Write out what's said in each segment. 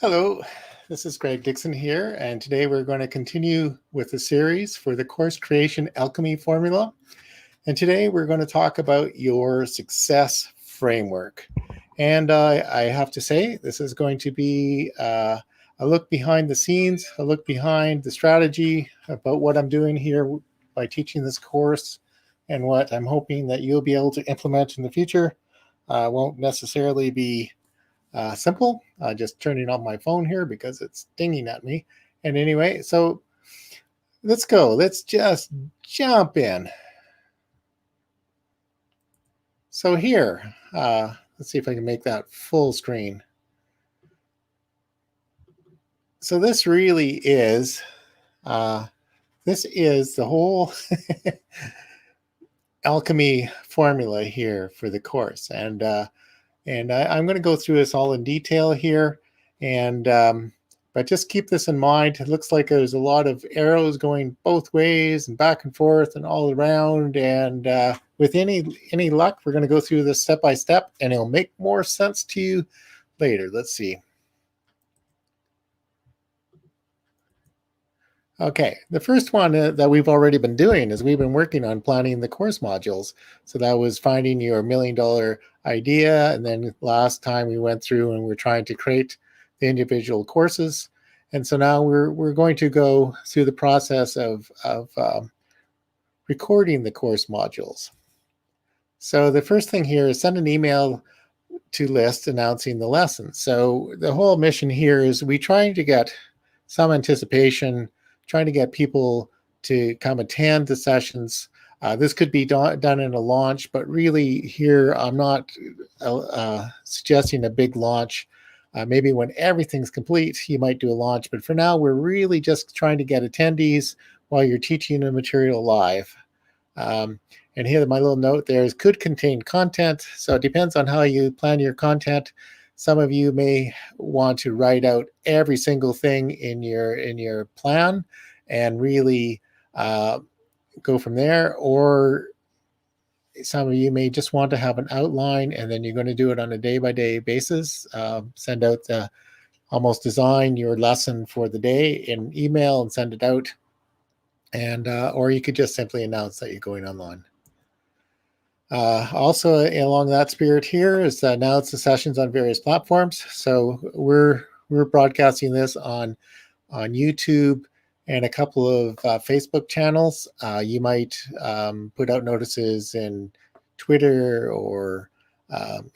Hello, this is Greg Dixon here, and today we're going to continue with the series for the course creation alchemy formula. And today we're going to talk about your success framework. And I have to say, this is going to be a look behind the scenes, a look behind the strategy about what I'm doing here by teaching this course and what I'm hoping that you'll be able to implement in the future. Won't necessarily be simple. Just turning on my phone here because it's dinging at me. And anyway, so let's go. Let's just jump in. So here, let's see if I can make that full screen. So this really is, the whole alchemy formula here for the course. And I'm going to go through this all in detail here. And but just keep this in mind. It looks like there's a lot of arrows going both ways and back and forth and all around. And with any luck, we're going to go through this step by step, and it'll make more sense to you later. Let's see. Okay, the first one that we've already been doing is we've been working on planning the course modules. So that was finding your $1 million idea. And then last time we went through and we're trying to create the individual courses. And so now we're going to go through the process of recording the course modules. So the first thing here is send an email to list announcing the lesson. So the whole mission here is we trying to get some anticipation, trying to get people to come attend the sessions. This could be done in a launch, but really here I'm not suggesting a big launch. Maybe when everything's complete, you might do a launch. But for now, we're really just trying to get attendees while you're teaching the material live. And here, my little note there is could contain content. So it depends on how you plan your content. Some of you may want to write out every single thing in your plan and really go from there. Or some of you may just want to have an outline, and then you're going to do it on a day-by-day basis. Send out almost design your lesson for the day in email and send it out. And or you could just simply announce that you're going online. Also, along that spirit here is announce the sessions on various platforms. So we're broadcasting this on YouTube and a couple of Facebook channels. You might put out notices in Twitter or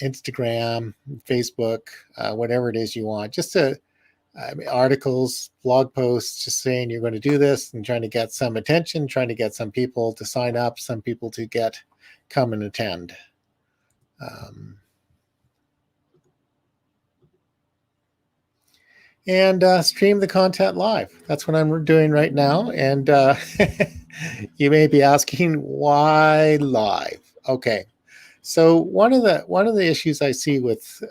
Instagram, Facebook, whatever it is you want. Just articles, blog posts, just saying you're going to do this and trying to get some attention, trying to get some people to sign up, some people to come and attend. And stream the content live. That's what I'm doing right now. And you may be asking, why live? Okay. So one of the issues I see with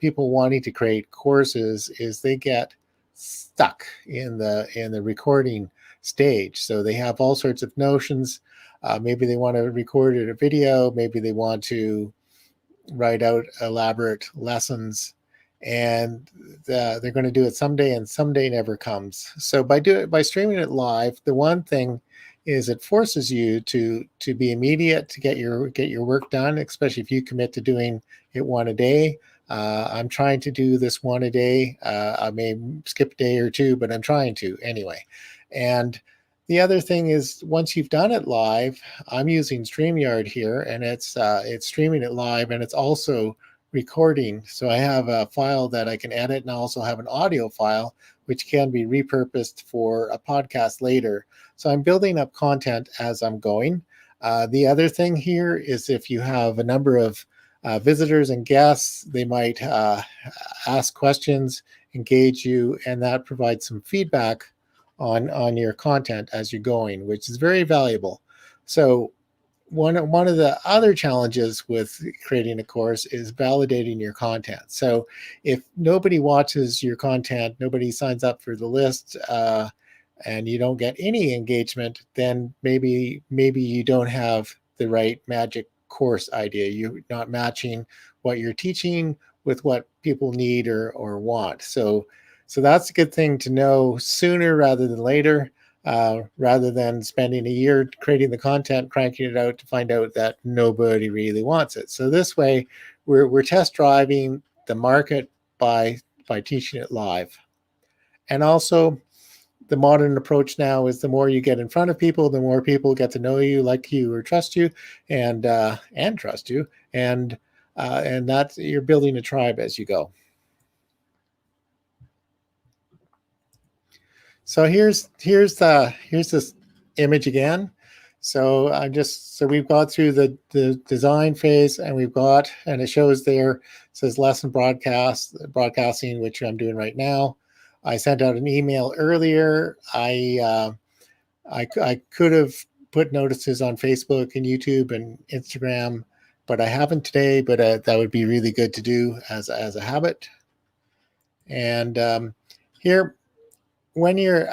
people wanting to create courses is they get stuck in the recording stage. So they have all sorts of notions. Maybe they want to record a video. Maybe they want to write out elaborate lessons, and they're going to do it someday, and someday never comes. So by streaming it live, the one thing is it forces you to be immediate, to get your work done, especially if you commit to doing it one a day. I'm trying to do this one a day. I may skip a day or two, but I'm trying to anyway. And the other thing is, once you've done it live, I'm using StreamYard here, and it's streaming it live, and it's also recording. So I have a file that I can edit, and I also have an audio file which can be repurposed for a podcast later. So I'm building up content as I'm going. The other thing here is if you have a number of visitors and guests, they might ask questions, engage you, and that provides some feedback on your content as you're going, which is very valuable. So one of the other challenges with creating a course is validating your content. So if nobody watches your content, nobody signs up for the list, and you don't get any engagement, then maybe you don't have the right magic course idea. You're not matching what you're teaching with what people need or want. So So that's a good thing to know sooner rather than later, rather than spending a year creating the content, cranking it out to find out that nobody really wants it. So this way, we're test driving the market by teaching it live. And also, the modern approach now is the more you get in front of people, the more people get to know you, like you, or trust you, and trust you, and that you're building a tribe as you go. So here's this image again. So we've got through the design phase, and it shows there, it says lesson broadcasting, which I'm doing right now. I sent out an email earlier. I could have put notices on Facebook and YouTube and Instagram, but I haven't today. But that would be really good to do as a habit. And here, when you're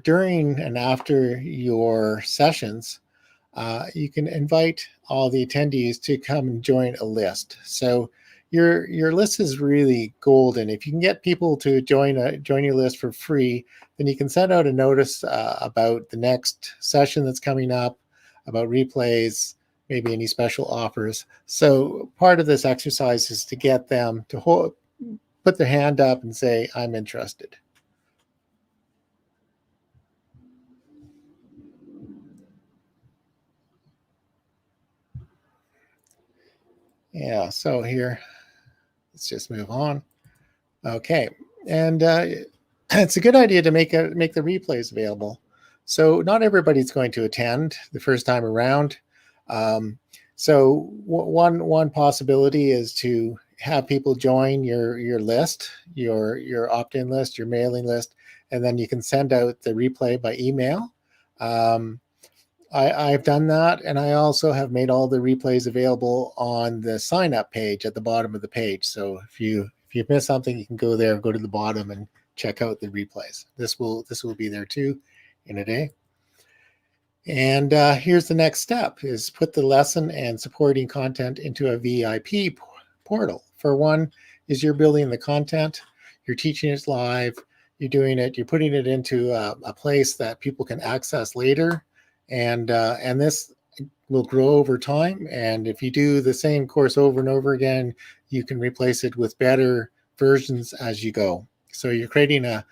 during and after your sessions, you can invite all the attendees to come and join a list. So your list is really golden. If you can get people to join your list for free, then you can send out a notice about the next session that's coming up, about replays, maybe any special offers. So part of this exercise is to get them to put their hand up and say, "I'm interested." Yeah, so here, let's just move on. Okay, and it's a good idea to make the replays available. So not everybody's going to attend the first time around. So one possibility is to have people join your list, your opt-in list, your mailing list, and then you can send out the replay by email. I've done that, and I also have made all the replays available on the sign up page at the bottom of the page. So if you miss something, you can go there, go to the bottom, and check out the replays. This will be there too in a day. And here's the next step: is put the lesson and supporting content into a VIP portal. For one, is you're building the content, you're teaching it live, you're putting it into a place that people can access later. And this will grow over time. And if you do the same course over and over again, you can replace it with better versions as you go. So you're creating a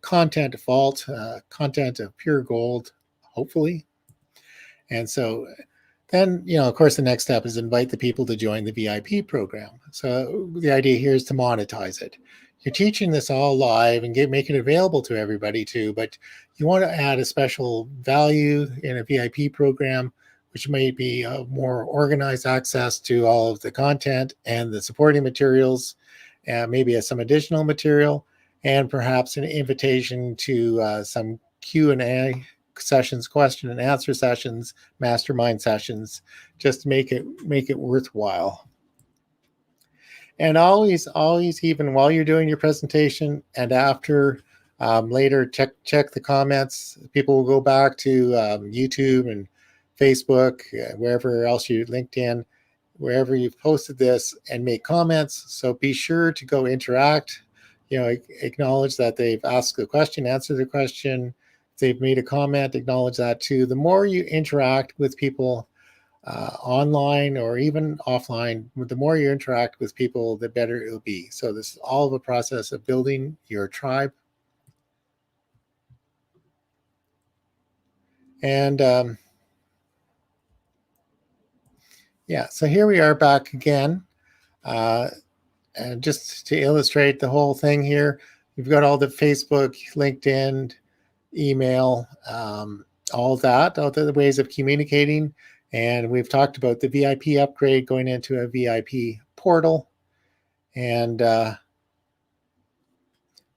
content vault, content of pure gold, hopefully. And so then, of course, the next step is invite the people to join the VIP program. So the idea here is to monetize it. You're teaching this all live and make it available to everybody too, but you want to add a special value in a VIP program, which may be more organized access to all of the content and the supporting materials, and maybe some additional material, and perhaps an invitation to some Q&A sessions, question and answer sessions, mastermind sessions, just to make it worthwhile. And always, even while you're doing your presentation and after, later, check the comments. People will go back to YouTube and Facebook, wherever else LinkedIn, wherever you've posted this, and make comments. So be sure to go interact. Acknowledge that they've asked a question, answer the question. If they've made a comment, acknowledge that too. The more you interact with people, online or even offline, the more you interact with people, the better it'll be. So this is all of a process of building your tribe. And so here we are back again. And just to illustrate the whole thing here, we've got all the Facebook, LinkedIn, email, all the ways of communicating. And we've talked about the VIP upgrade, going into a VIP portal. And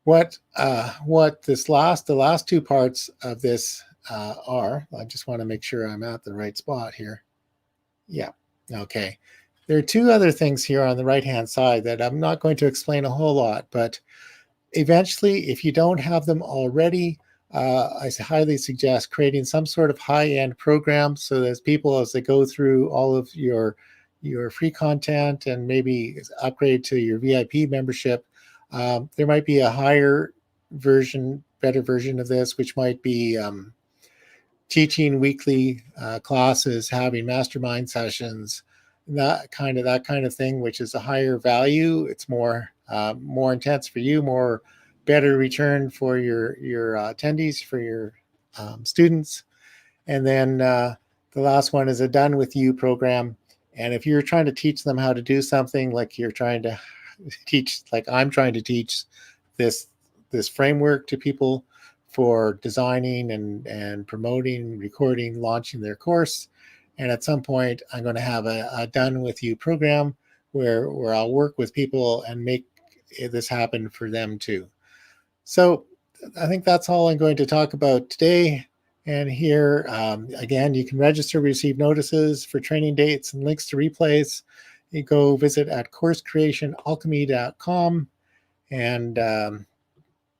what the last two parts of this are, I just want to make sure I'm at the right spot here. Yeah, okay. There are two other things here on the right-hand side that I'm not going to explain a whole lot, but eventually, if you don't have them already, I highly suggest creating some sort of high-end program so that people, as they go through all of your free content and maybe upgrade to your VIP membership, there might be a higher better version of this, which might be teaching weekly classes, having mastermind sessions, that kind of thing, which is a higher value. It's more intense for you, more better return for your attendees, for your students. And then the last one is a done with you program. And if you're trying to teach them how to do something, like you're trying to teach, like I'm trying to teach this framework to people for designing and promoting, recording, launching their course. And at some point, I'm going to have a done with you program where I'll work with people and make this happen for them too. So I think that's all I'm going to talk about today. And here, again, you can register, receive notices for training dates and links to replays. You go visit at coursecreationalchemy.com. And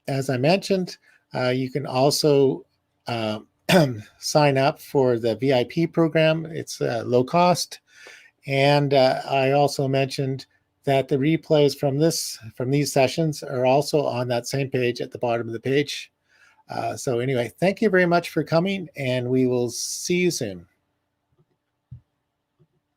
as I mentioned, you can also sign up for the VIP program. It's low cost. And I also mentioned that the replays from these sessions are also on that same page at the bottom of the page. So anyway, thank you very much for coming, and we will see you soon.